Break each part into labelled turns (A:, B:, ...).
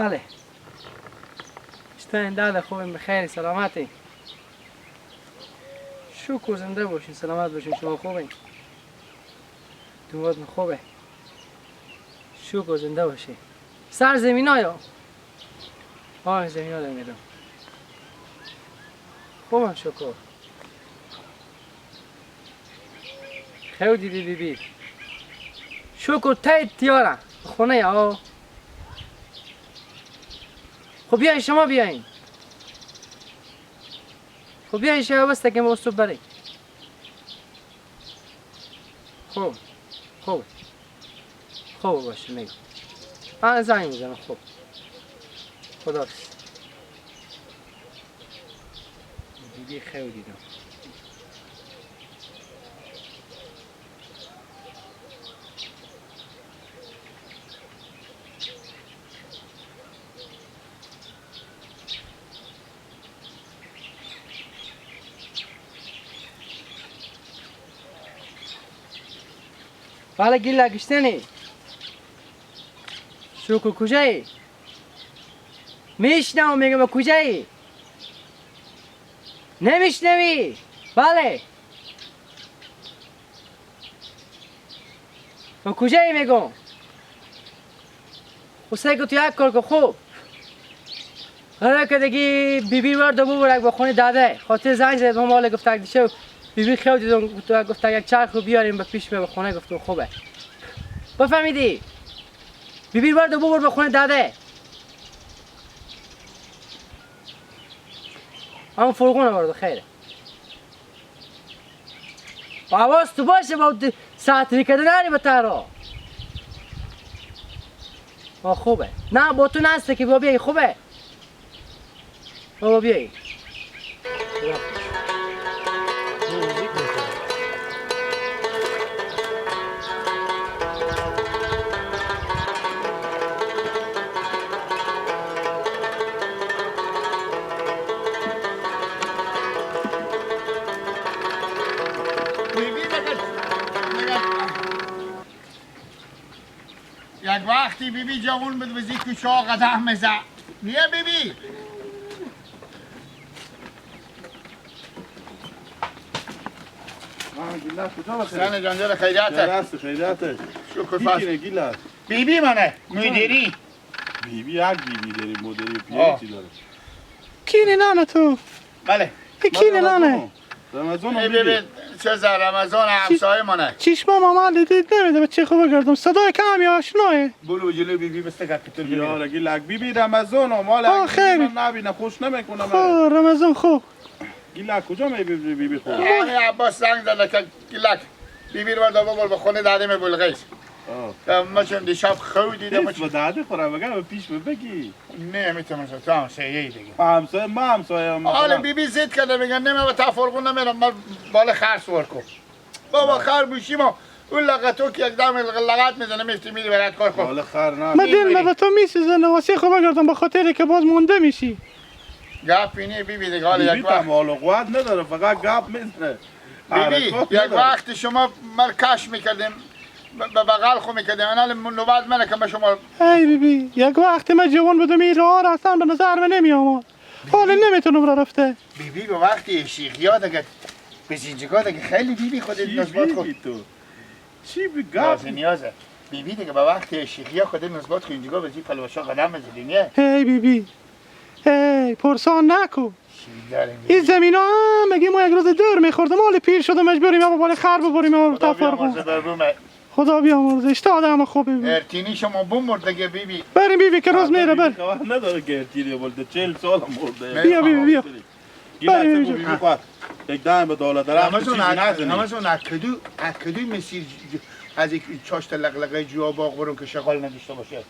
A: بله اشتاین داده خوبیم بخیر سلامتی شکر زنده باشین سلامت باشین شما خوبین دوماتون خوبه شکر زنده باشین سر زمین ها یا زمین ها میدم خوبم شکر خیلی دیدی بیبی شکر تایید تیارم خونه یا خب بیاین شما بیاین خب بیاین شما بسته که ما صبح بریم خوب خوب باشه میگم من زنگ میزنم خوب خدا بیبی خیلی دیدم بله گیلک اشتنی شکر کجایی؟ میشنم میگم کجایی؟ نمیشنوی؟ بله و کجایی میگم؟ خسته که تو یک کار که خوب حالا که دیگه بیبی ورد و ببرک با خونه داده خاطر زنگ زد با مال گفت دیشه بیبی خیلی دیدم گفت یک چرخ رو بیاریم به پیش به خونه گفتم خوبه بفهمیدی؟ بیبی ورد و ببر به خونه داده اما فرقونه ورد خیره حواس تو باشه با ساعتی کردن نری به ترا خوبه نه با تو نسته که با بیایی خوبه بابا بیایی
B: یک وقتی بیبی جوان بود وزی کوچه ها قدم میزد نیه بیبی
C: گیلک کجا بخیر؟
B: سن جانجال خیریته
C: درست خیریته
B: شکر
C: کی
B: فصل
C: کنه گیلک؟
B: بیبی منه مدیری
C: بیبی یک بیبی داری مدیری پیه چی داره؟
A: کینه نانه تو
B: بله
A: کینه نانه
C: رمضان
B: ای
C: هم بیبی
B: بیبی چه زر رمضان همسایه منه
A: چشمام عمل دید نمیده به چه خوبه گردم صدای کمی آشناه
B: بلو جلو بیبی بسته کپیتول بیبی
C: یاره گیلک بیبی رمضان هم مال
A: آه،
C: یک
A: خیلی.
C: بیبی من نبینه خوش نمیکنه
A: خوب رمضان خوب
C: گیلک کجا میبی بیبی خوب؟
B: آنی عباس زنگ زده که گیلک بیبی رو برده ببر به خونه داده می بلغیس ما چون دیشب خود دیدم
C: پیش با داده خوره بگم پیش بگی
B: نه میتونم تو همسایه دیگه
C: همسایه ما همسایه
B: حالا بیبی زد کرده میگن نه من به تفرقون نمیرم من بالا خر سور کن بابا خر بوشی ما اون لغتو که یک دم لغت میزنه میفتی میری برات کار کن
C: مال خر نه
A: من دل به تو میسوزنه واسه خوبه گردم به خاطر که باز مونده میشی
B: گپ اینه بیبی دیگه حالا یک
C: بیبی
B: وقت
C: مال و قوت نداره فقط گپ میزنه
B: بیبی یک وقت شما مرکش میکردیم به بغل خو میکردیم انا نوبت منه که شما
A: ای بیبی یک وقت من جوان بودم این راه را اصلا به نظر من نمی آمد حالا نمیتونم را رفته
B: بیبی به وقتی شیخیا دیگه بسینجگاه دیگه خیلی بیبی خودت نسبت خود
C: تو چی بگم
B: لازم نیازه بیبی دیگه به وقتی شیخیا خودت نسبت خود اینجا بزی پلوشا قدم بزدی نه
A: ای بیبی ای پرسان نکو
B: چی داریم
A: این زمین ها هم مگه ما یک روز دور میخوردم حال پیر شدم مجبوریم ما بالا خر ببریم ما تفرقون خدا بیامرزه اشتاده همه خوب بیبی
B: ارتینی شما بمرد دیگه بیبی
A: بریم بیبی که روز میره بر
C: نداره که ارتیری بولده 40 سال مرده
A: بیا بیبی بیا
C: گیلک تو بیبی خواهد یک دم به دولت درخت چیزی نزنی
B: همشون اکدو مسیر از یک چاشت لقلقه جوا باغ برون که شغال نداشته باشه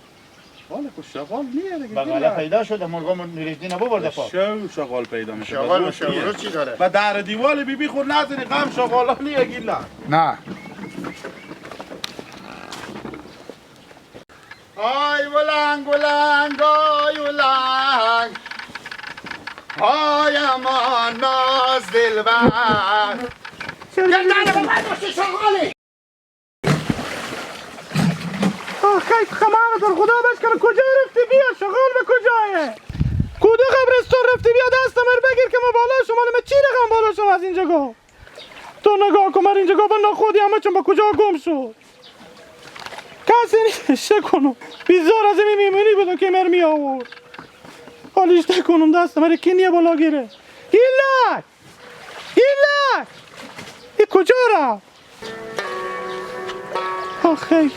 C: حالا که شغال نیه دیگه
B: بغله پیدا شده مرغا نریزدی نبرده پا
C: شغال پیدا میشه
B: شغال و شغال چی داره؟
C: و در دیوال بیبی خود نزنی غم شغالا نیه گیلک
B: نه آی ولنگ ولنگ آی ولنگ آی امان ناز دلبر گردن به من داشتی شغالی
D: خیلی خمانه در خدا بشکن کجا رفتی بیا شغال به کجایه کدو قبرستان رفتی بیا دست مر بگیر که ما بالا شما نمه چی رقم بالا شما از اینجا گو تو نگاه کن اینجا گو با نخودی همه چون با کجا گم شد کسی نیشه کنم بیزار از این میمونی بدون که مر می آورد حالیشته کنم دست مر کنیه بالا گیره گیلک گیلک ای کجا را آخی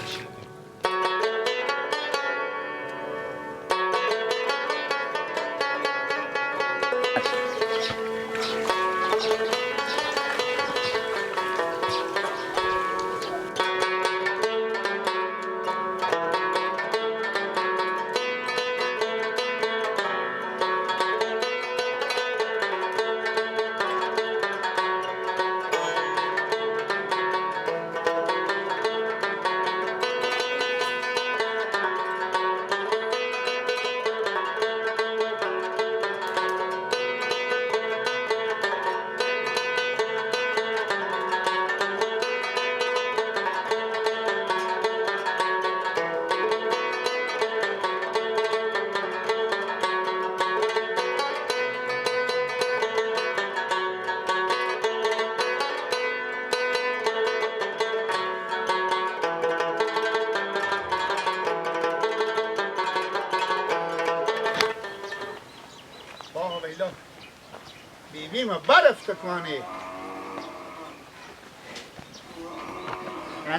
B: بیبی ما برفت کنی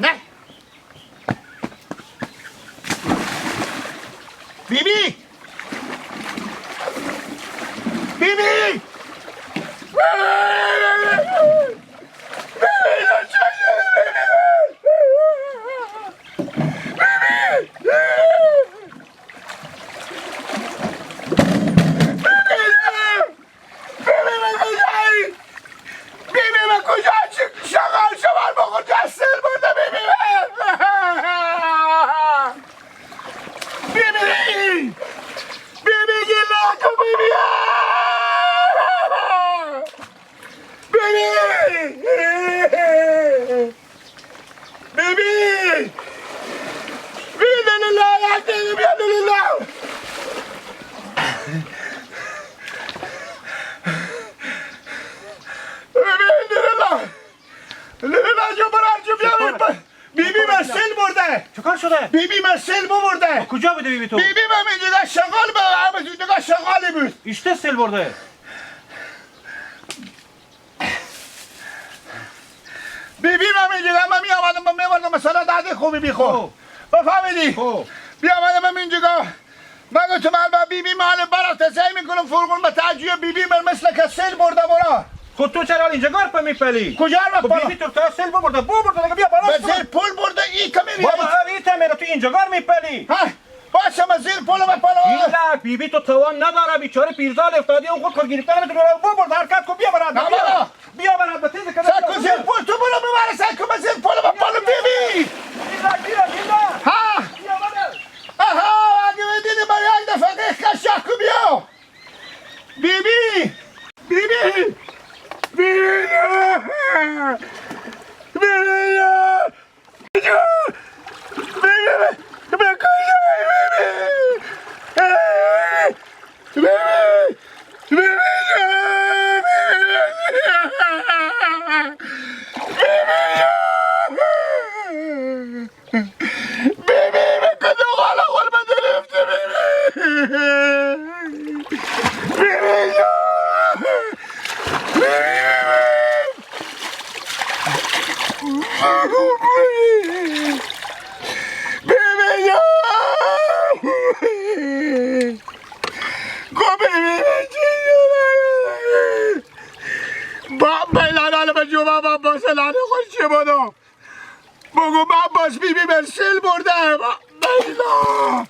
B: نه بیبی بیبی
D: چکار شده؟
B: بیبی من سیل برده.
D: کجا بوده بیبی تو؟
B: بیبی من اینجا شغال به اینجا شغالی بود.
D: اشته سیل برده؟
B: بیبی من اینجا من می آمدم من میوردم مثلا داده خوبی بیخو. بفهمیدی؟ بیا آمدم من اینجا من گفتم من بیبی مال برات سعی میکنم فرقون به تعجیه بیبی من مثل که سیل برده برا.
D: خود تو چرا اینجا گار پا میپلی؟
B: کجا رو پا؟
D: بیبی تو سیل برده دیگه بیا بالا.
B: به زیر پول برده ای که میبینی.
D: بابا ایتا میره تو اینجا گار میپلی.
B: ها باشه من زیر پول به پالا.
D: گیلک بیبی تو توان نداره بیچاره پیرزال افتادی اون خود کار گرفتن نمیتونه برد حرکت کن بیا برات. بیا برات به تیز کنه.
B: سکو زیر پول تو برو ببر سکو من زیر پول به پالا بیبی.
D: گیلک
B: ها
D: بیا برات.
B: آها اگه دیدی من یک دفعه کشاکو بیا. بیبی بیبی بیبی بگو عباس بیبی من سیل برده بیلا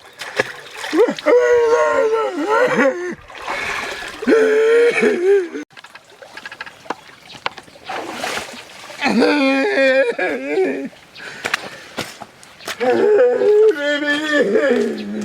B: بیبی